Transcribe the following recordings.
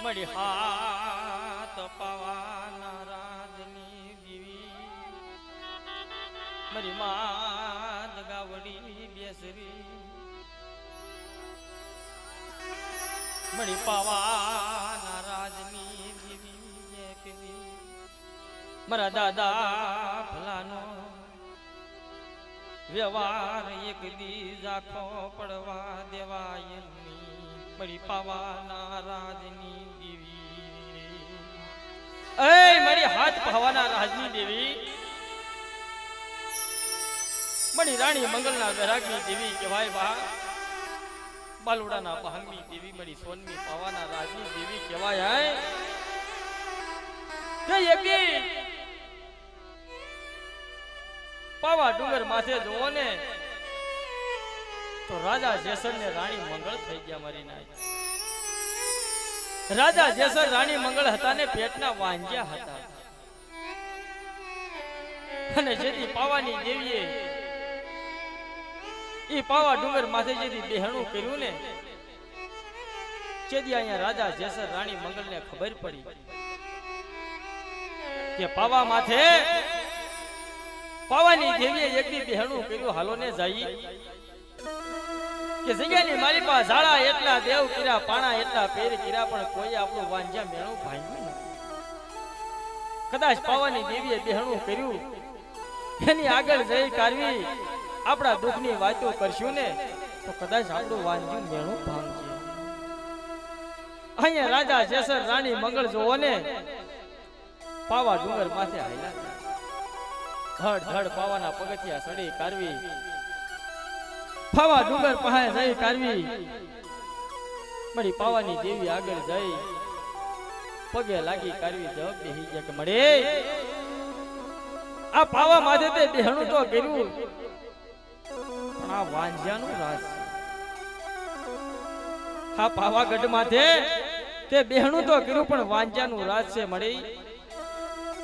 મળી હાથ પાવાના રાજની દીવી મારી માત ગાવડી બેસરી મળી પાવાના રાજની દીવી એકવી મારા દાદા ભલાનો વ્યવહાર એક દી ઝાખો પડવા દેવાય મળી પાવાના રાજની દેવી એ મળી હાથ પાવાના રાજની દેવી મળી રાણી મંગલના વૈરાગની દેવી કહેવાય બા બાલુડાના બહાંગની દેવી મળી સોનમી પાવાના રાજની દેવી કહેવાય તે એકી પાવા ડુંગર માથે જોવો ને તો રાજા જેસર ને રાણી મંગળ થઈ ગયા મારી નાય રાજા જેસર રાણી મંગળ હતા ને પેટના વાંજ્યા હતા અને જેથી પાવાની દેવીએ ઈ પાવા ડુંગર માથે જેથી બેહણું કર્યું ને જેથી અહીંયા રાજા જેસર રાણી મંગળ ને ખબર પડી કે પાવા માથે પાવાની દેવીએ એકદી બેહણું કર્યું હાલો ને જાય કે જગ્યાની મારી પાસે ઝાડા એટલા દેવ કર્યા પાણા એટલા પેર કર્યા પણ કોઈ આપણું વાંજ્યા મેણું ભાંગ્યું નથી કદાચ પાવાની દેવીએ બેહણું કર્યું એની આગળ જઈ કારવી આપણા દુઃખની વાતો કરશું ને તો કદાચ આપણું વાંજ્યું મેણું ભાંગશે અહીંયા રાજા જેસર રાણી મંગળ જોવો ને પાવા ડુંગર માથે હાલ્યા ધડ ધડ પાવાના પગથિયા સડી કારવી પાવા ડુંગર પાસે જઈ કારવી મળી પાવાની દેવી આગળ જઈ પગે લાગી કારવી જવાબ બેહી ગયા કે મળે આ પાવા માથે તે બેહણું તો કર્યું પણ આ વાંજ્યાનું રાજ આ પાવાગઢ માથે તે બેહણું તો કર્યું પણ વાંજ્યાનું રાજ છે મળી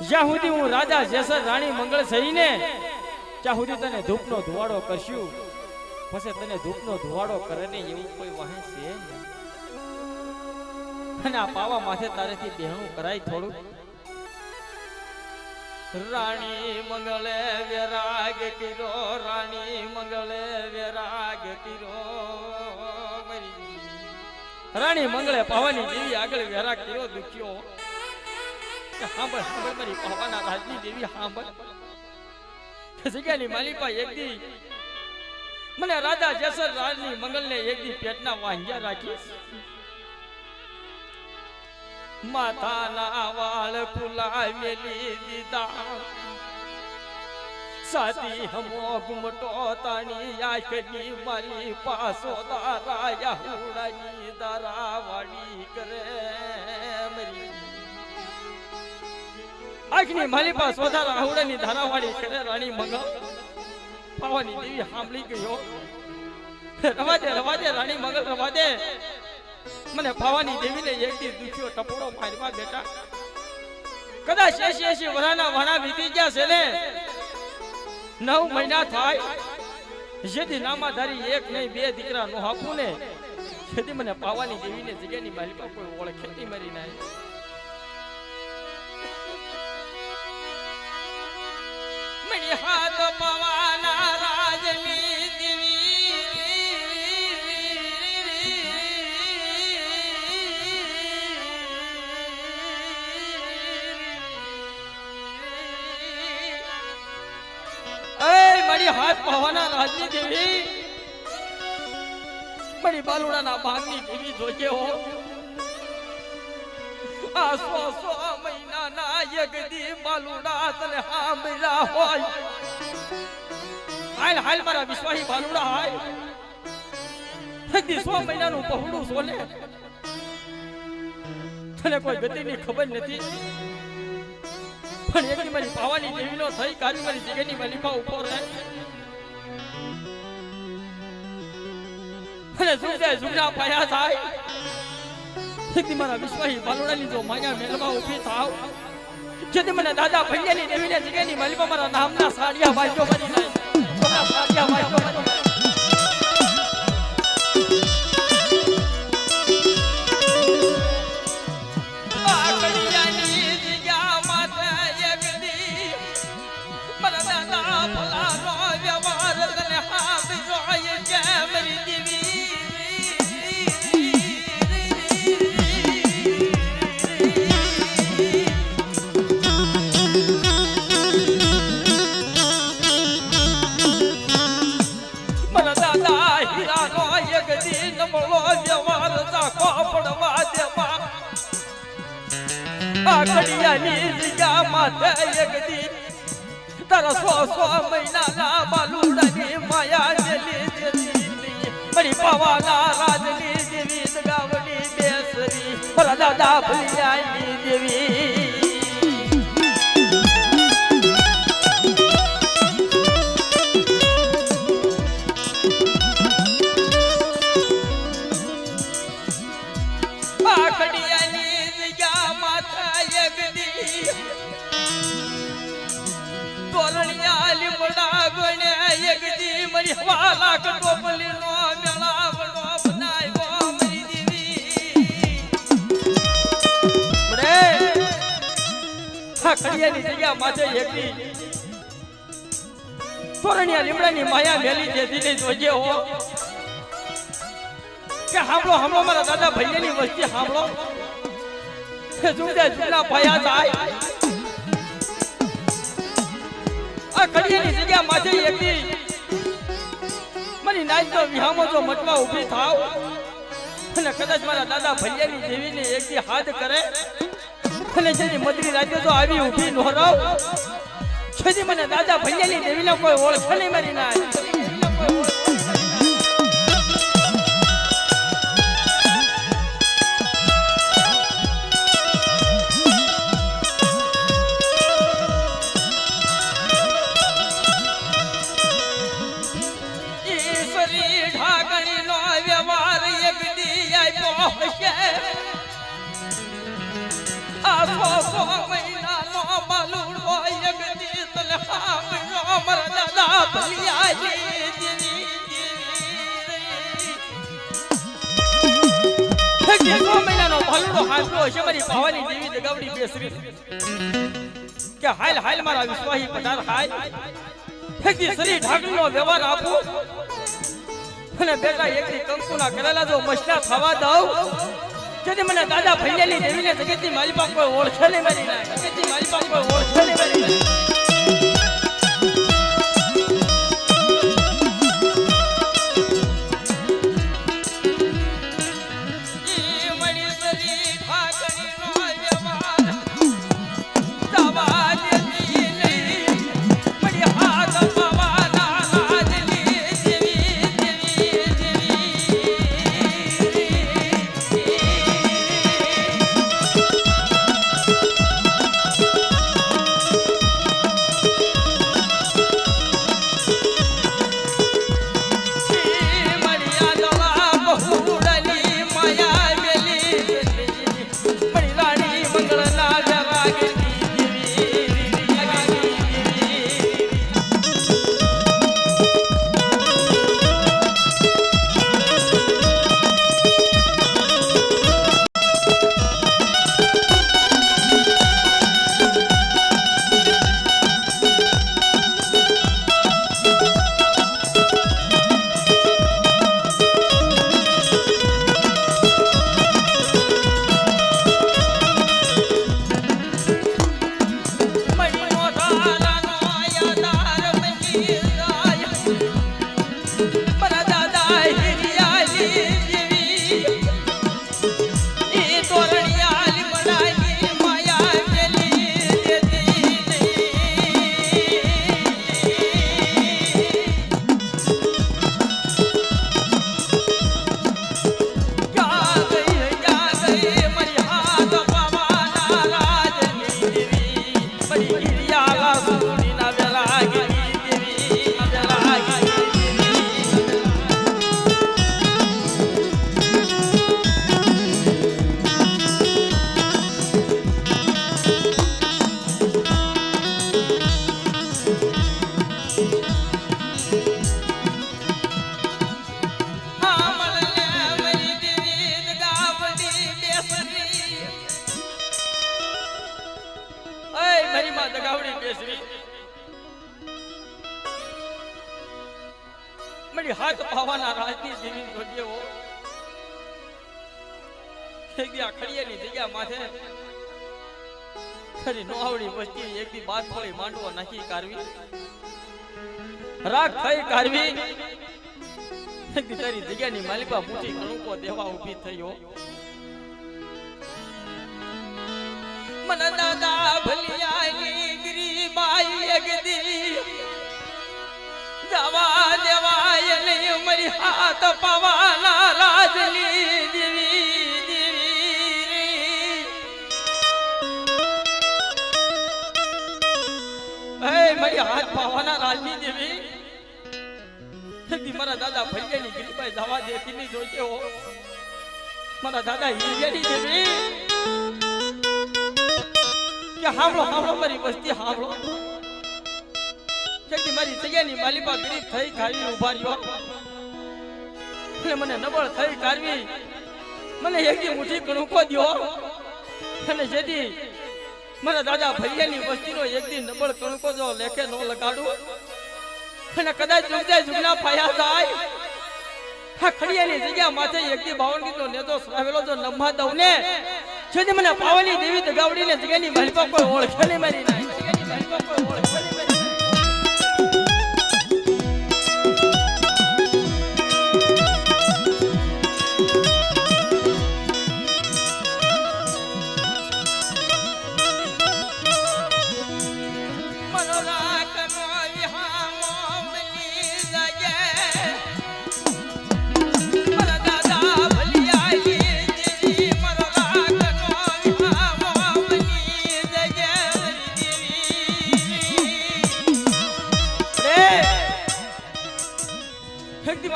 જ્યાં સુધી હું રાજા જેસર રાણી મંગળ સહીને ત્યાં સુધી તને ધૂપનો ધુવાડો કરશું પછી તને ધૂપનો ધુવાડો કરે ને એવું કોઈ વાહે છે અને આ પાવા માથે તારેથી બેહણું કરાય થોડું રાણી મંગળે વેરાગ કર્યો રાણી મંગળે વેરાગ કર્યો રાણી મંગળે પાવાની દેવી આગળ વેરાગ કર્યો દુખ્યો હાંભળ હાંભળ મારી પાવાના રાજની દેવી હાંભળ જગ્યાની માલિપા એકદી મને રાજા જેસર રાણી મંગલને એકદી પેટના વાંજ્યા રાખી માથાના વાળ ફુલાવેલી દીધા સાથી હમો ગુમટો તાણી આંખની મારી પાસો દારા હુડાની દારાવાડી કરે મરી આંખની મારી પાસે વધારા હુડાની ધારાવાડી કરે રાણી મંગલ પાવાની દેવી સાંભળી ગયો રવાજે રાણી મંગલ રવાજે મને પાવાની દેવીને એકદી દુખ્યો ટપોડો મારવા બેટા કદાચ 80 વરાના વાણા વીતી ગયા છે ને 9 મહિના થાય જેથી નામાધારી એક નહીં બે દીકરા નો આપું ને જેથી મને પાવાની દેવીને જગ્યાની માલિકા કોઈ ઓળખે નહીં મરી નાય મણી હાથ પાવાના રાજની દેવી મળી હાથ પાવાના રાજની દેવી મળી બાલુડાના ભાગની દેવી જોજે હો આ 100 મહિનાના યગદી બાલુડા તને હાંભળા હોય હાલ હાલ મારા વિશ્વાહી બાલુડા હાલ યગદી 100 મહિનાનું પહોળું સોલે તને કોઈ ગતિની ખબર નથી પણ એકની મારી પાવાની દેવીનો થઈ કારી મારી જગ્યાની માલિકા ઉપર રહે અને સુગના પાયા થાય એકદી મારા વિશ્વાહી બાલુડાની જો માયા મેલમાં ઊભી થાવ જેથી મને દાદા ભૈયાની દેવીને જગ્યાની માલિકા મારા નામના સાડિયા વાંચો બની નાય સાડિયા વાંચો બની નાય ખડિયાની જગ્યા માથે એક દી તારા 100 મહિનાના બાલુડાની માયા જેલી જેલી મરી પાવાના રાજની દેવી ગાવડી બેસરી મારા દાદા ભલિયાની દેવી વાલા કટોપલી નો મેળા વડો બનાવ્યો મરી દેવી બડે ખડિયાની જગ્યા માથે એકલી તોરણિયા લીમડાની માયા મેલી જે દીને જોજે હો કે હાંભળો મારા દાદા ભૈયાની વસ્તી હાંભળો કે જુદા ભયા જાય આ ખડિયાની જગ્યા માથે એકલી નાચ તો વિહામો જો મટવા ઊભી થાવ અને કદાચ મારા દાદા ભૈયાની દેવીને એકથી હાથ કરે અને જેની મદરી રાતે તો આવી ઊભી નો રહો છેદી મને દાદા ભૈયાની દેવીને કોઈ ઓળખ નહીં મારી ના હાલ હાલ મારા વિશ્વાહી પધાર હાલ શરીર ઢાકણીનો વ્યવહાર આપું અને બેટા એકની કંકુના કરેલા જો મસલા થવા દઉં જેથી મને દાદા ભૈયાની દેવીને જગતની મારી પાસે કોઈ ઓળખે નહીં મારી ના જગતની મારી પાસે કોઈ ઓળખે નહીં મારી મળી હાથ પાવાના રાજની દેવી જોજેવો એક દી આ ખડિયાની જગ્યા માથે ખરી નો આવડી વસ્તી એક દી બાદ થોડી માંડવો નાખી કારવી રાખ થઈ કારવી એક દી તારી જગ્યાની માલિકા મૂઠી કણુકો દેવા ઊભી થયો मन दादा भलियाली गरीबाई एक दी जवा देवाय नहीं मरी हाथ पवाना राजली देवी मरी हाथ पवाना राजली देवी मारा दादा भलियाली गरीबाई जवा देती नहीं जोते हो मारा दादा हिरियाली देवी क्या हामलो हामलो मारी बस्ती हामलो जल्दी मारी जग्यानी मालिपा गरीब થઈ ખાવી ઉભા રહ્યો એટલે મને નબળ થઈ કારવી મને એકદી મુઠી કણુકો દ્યો અને જેદી મારા દાદા ભૈયાની વસ્તીનો એકદી નબળ કણુકો જો લેખે નો લગાડું અને કદાચ જુગજા જુગના પાયા જાય હા ખડિયાની જગ્યા માથે એકદી બાવનગીનો નેતો સરાવેલો જો નમવા દઉં ને જેદી મને પાવાની દેવી દગાવડીને જગ્યાની માલિપા કોઈ ઓળખે નહીં મારી ના જગ્યાની માલિપા કોઈ ઓળખે નહીં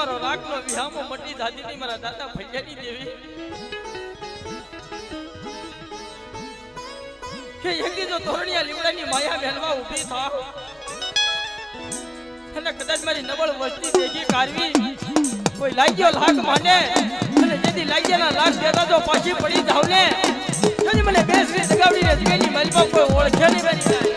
मारो राखलो विहामो मटी जाती नहीं मारा दादा भैयानी देवी के यकी जो तोरणिया લીમડાની માયા મેલવા ઊભી થા અને કદાચ મારી નબળ વસ્તી દેખી કારવી કોઈ લાગ્યો લાગ માને અને જેદી લાગ્યાના લાગ દેતા જો પાછી પડી જાવ ને તેથી મને બેસરી દગાવડીને જગ્યાની માલિપા કોઈ ઓળખે નહીં મારી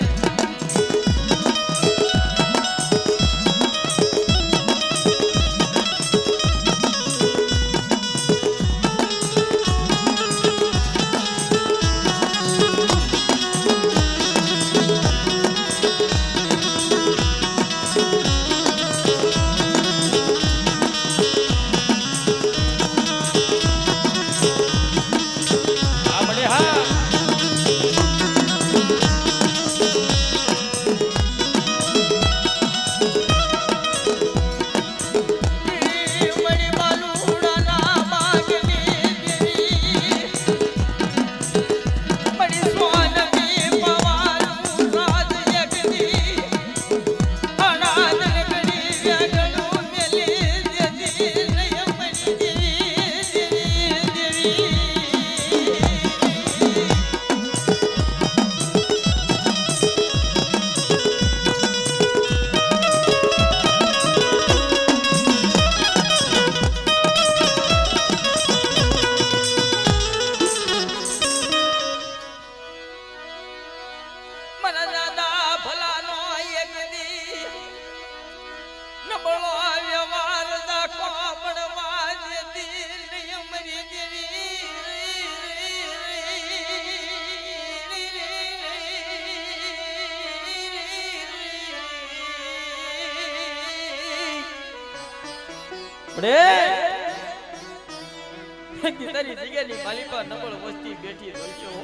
તારી જગ્યાની માલિકા નબળ વસ્તી બેઠી રોઈયો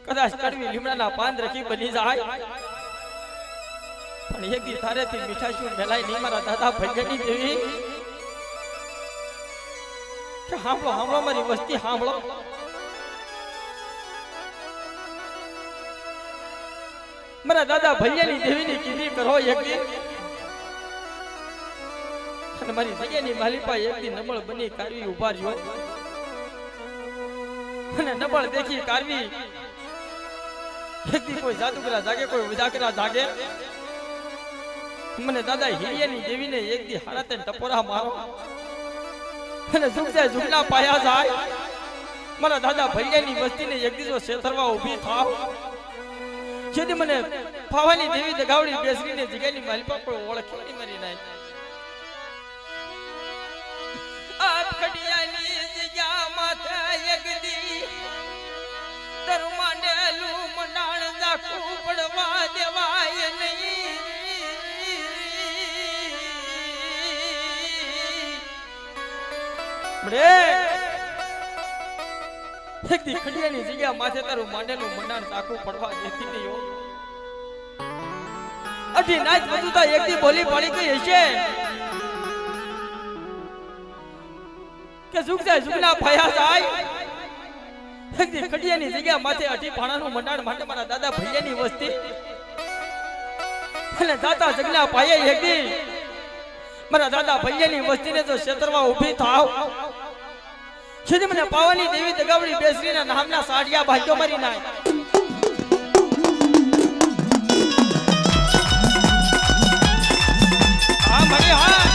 કદાચ કડવી લીમડાના પાન રખી બની જાય પણ એક દી તારેથી મીઠાશું મેલાય નહીં મારા દાદા ભૈયાની દેવી કે હાંભળો હાંભળો મારી વસ્તી હાંભળો મારા દાદા ભૈયાની દેવીની કીધી કરો એક દી અને મારી જગ્યાની માલિપા એકદી નબળ બની કારવી ઉભા રહ્યો અને નબળ દેખી કારવી એકદી કોઈ જાદુગરા જાગે કોઈ વિજાકરા જાગે મને દાદા હિરિયાની દેવીને એકદી હારાતે ટપોરા મારો અને જુગજા જુગના પાયા જાય મારા દાદા ભૈયાની વસ્તીને એકદી જો શેતરવા ઊભી થાવ જેથી મને ફાવાની દેવી દગાવડી બેસરીને જગ્યાની માલિપા કોઈ ઓળખી નહીં મારી નાય आप खडियानी जग्या माथे एकदी दरमानेलू मंडाण जाकू પડવા દેવાય નહીં રે એક દી ખડિયાની જગ્યા માથે તારું માંડેલું મંડાણ તાકું પડવા દેતી નહીં હો અઢી નાચ બધું તો એક દી બોલી પડી ગઈ હશે કે ઝુકતા ઝુકના ભયા જાય એક દી ખડિયાની જગ્યા માથે અઢી ભાણાનું મંડાણ માટે મારા દાદા ભૈયાની વસ્તી અને દાદા જગના પાયે એક દી મારા દાદા ભૈયાની વસ્તીને તો ક્ષેત્રમાં ઊભી થાવ સુધી મને પાવાની દેવી દગાવડી બેસરીના નામના સાડિયા ભાગ્યો મારી નાય હા મારી હા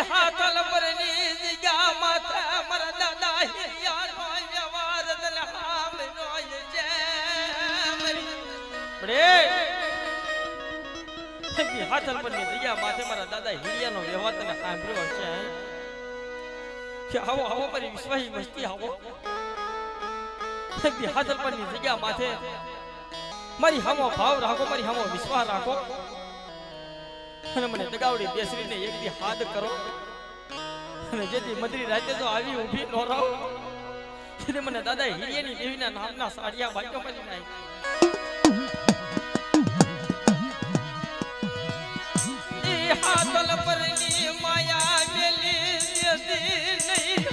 હાથલ પરની જગ્યા માથે મારા દાદા હિયાનો વ્યવહાર દલ હામનો છે બડે હાથલ પરની જગ્યા માથે મારા દાદા હિયાનો વ્યવહાર તને સાંભળ્યો છે કે આવો આવો પરી વિશ્વાસી વસ્તી આવો હાથલ પરની જગ્યા માથે મારી હામો ભાવ રાખો મારી હામો વિશ્વાસ રાખો અને મને દગાવડી બેસરીને એક દી હાથ કરો અને જેથી મદરી રાતે જો આવી ઊભી ન રહો એટલે મને દાદા હિરિયાની દેવીના નામના સાડિયા ભાગ્યો મળી નાય એ હાથલ પરની માયા મેલી દેતી નહીં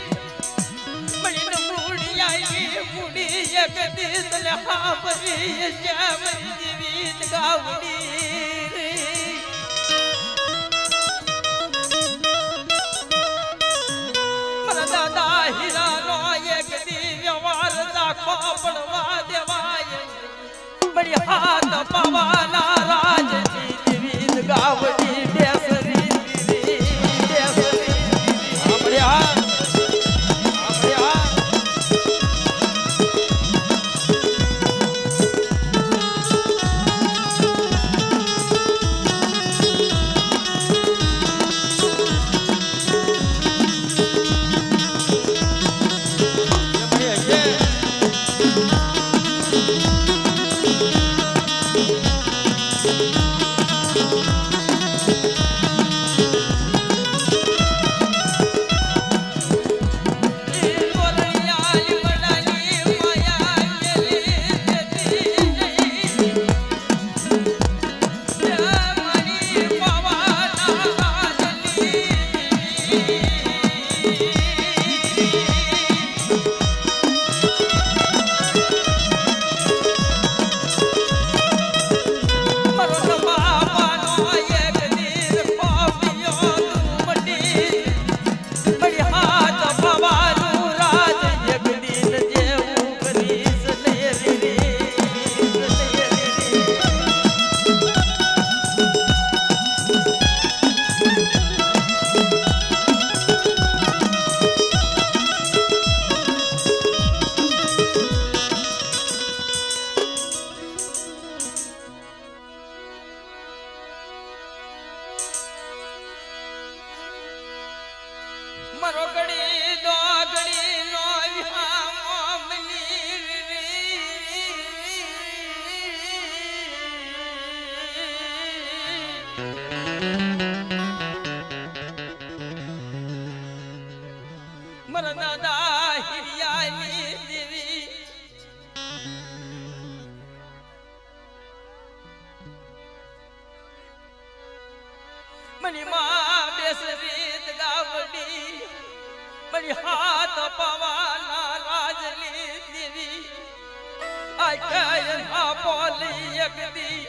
મણીને મૂડી આવી મૂડી એક દી તલે હાબરી શ્યામરી દેવી દગાવડી દાદા હીરાનો એક દી વ્યવહાર રાખો પડવા દેવાય બડી હાથ પવાના રાજજી દેવી ગાવડી બેસરી આપણે મરોગડી દોગડી નો વિહામની મર દાદા હિરિયાની દેવી મની માં બેસરી ગાવડી બડી હાથ પવાના રાજલી દેવી આ કઈ હા પોલી એક દી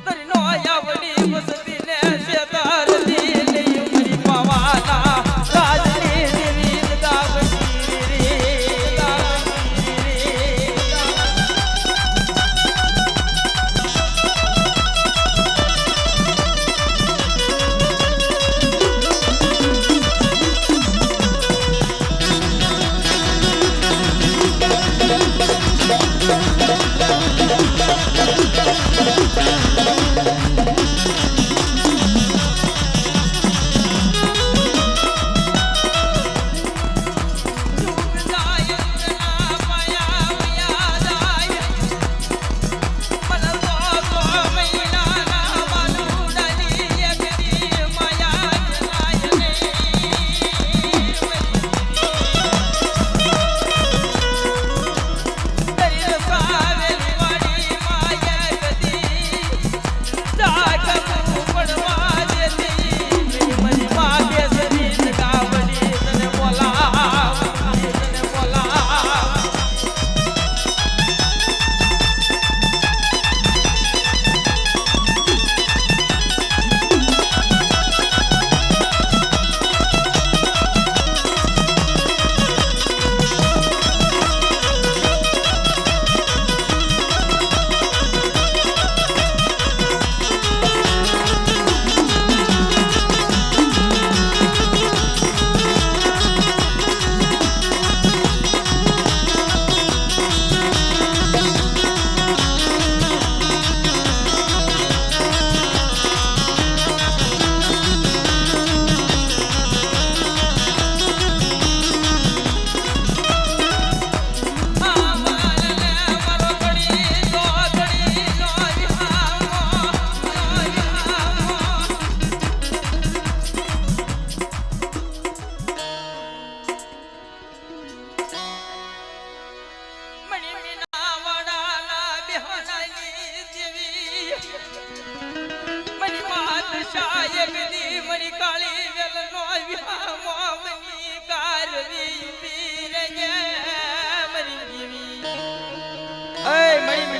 તરી નો આવડી વસતી ને સેતાર દી લઈ મરી પવાના રાજલી દેવી ગાવડી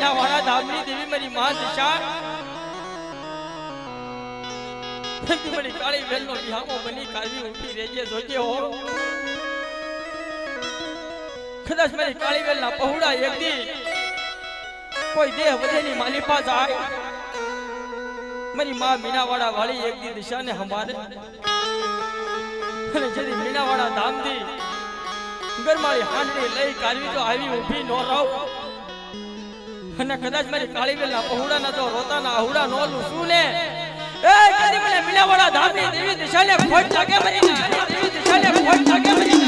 મીનાવાળા ધામની દેવી મારી માં દિશા મારી કાળી બેન નો વિહામો બની કાવી ઉઠી રેજે જોજે હો કદાચ મારી કાળી બેન ના પહોળા એક દી કોઈ દેહ વધેની માલિપા જાય મારી માં મીનાવાળા વાળી એક દી દિશાને હમારે અને જેથી મીનાવાળા ધામથી ગરમાળી હાંડણી લઈ કાઢવી તો આવી ઊભી નો રહું અને કદાચ મારી કાળી બેલના પહોળાના જો રોતાના આહુડા નો લૂસું ને એ કદી મને મીનાવાળા ધામની દેવી દિશાને ખોટ લાગે મારી દેવી દિશાને ખોટ લાગે મારી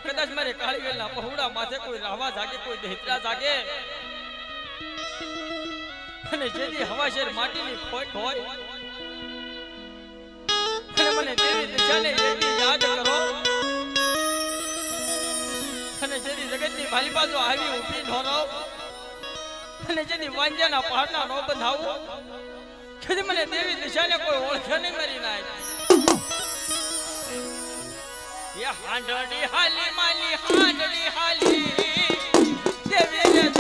કદાચ મારે કાળી વેલના પહોળા માથે કોઈ રાવા જાગે કોઈ દહેતરા જાગે અને જેથી હવાશેર માટીની ખોટ હોય અને મને દેવી દિશાને એકદી યાદ કરો અને જેથી જગતની મારી બાજુ આવી ઊભી ન રહો અને જેથી વાંજાના પહાડના નો બંધાવું જેથી મને દેવી દિશાને કોઈ ઓળખે નહીં મારી નાય ये हांडड़ी हाली माली हांडड़ी हाली देवी